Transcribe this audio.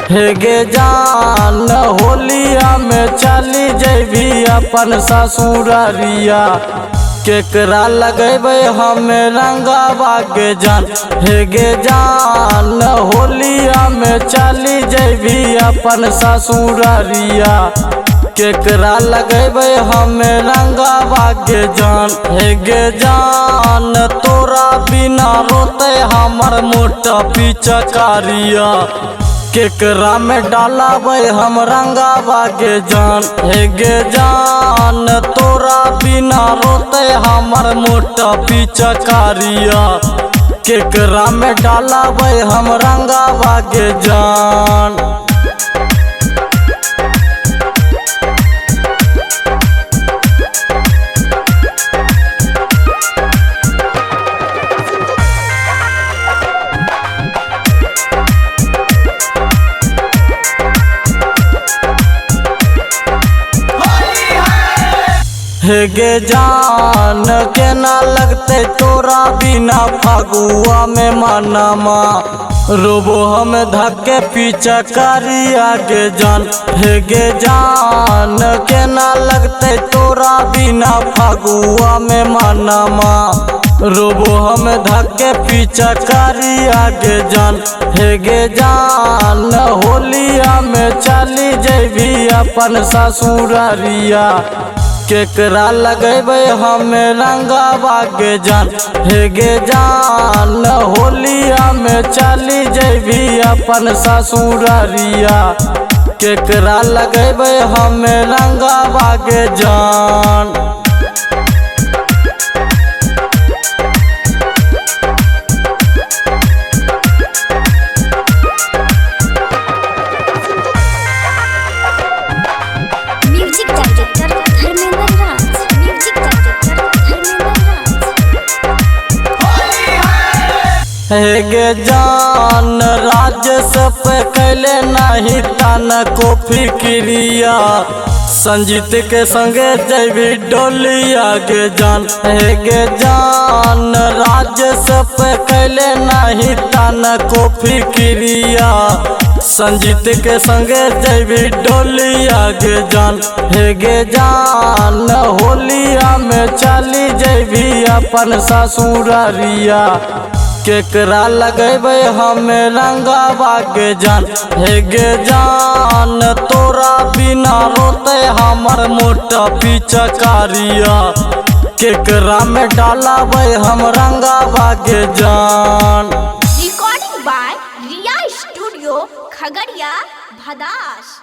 हे गे जान होलिया में चली जैभी अपन ससुरारिया केकरा लगेबे हमें रंगावा गे जान। हे गे जान होलिया में चली जैभी अपन ससुरारिया केकरा लगेबे हमें रंगावा गे जान। हे गे जान तोरा बिना रोते हमर मोटा पिचकारिया केकरा में डालाबे हम रंगावा गे जान। हे गे जान तोरा बिना रोते हमर मोटा पिचकारिया केकरा में डालाबे हम रंगावा गे जान। हे गे जान केना लगते तोरा बिना फगुआ में मनमा रोबो हम धक्के पिचकारिया गे जान। हे गे जान केना लगते तोरा बिना फगुआ में मनमा रोबो हम धक्के पिचकारिया गे जान। हे गे जान होलिया में चली जैभी अपन ससुरारिया केकरा लगेबे हमें रंगावा गे जान। हे गे जान होलिया में चली जैभी अपन ससुरारिया केकरा लगेबे हमें रंगावा गे जान। हे गे जान राजेश पे कैले नहीं तन को फिक्रिया संजीत के संगे जैभी डोलिया गे जान। हे गे जान राजेश पे कैले नहीं तन को फिक्रिया संजीत के संगे जैभी डोलिया गे जान। हे गे जान होलिया में चली जैभी अपन ससुरारिया केकरा लगेबे हमें रंगावा गे जान। हे गे जान तोरा बिना रोते हमर मोटा पिचकारिया केकरा में डालाबे हम रंगावा गे जान। Recording by Riya studio Khagaria Bhadas.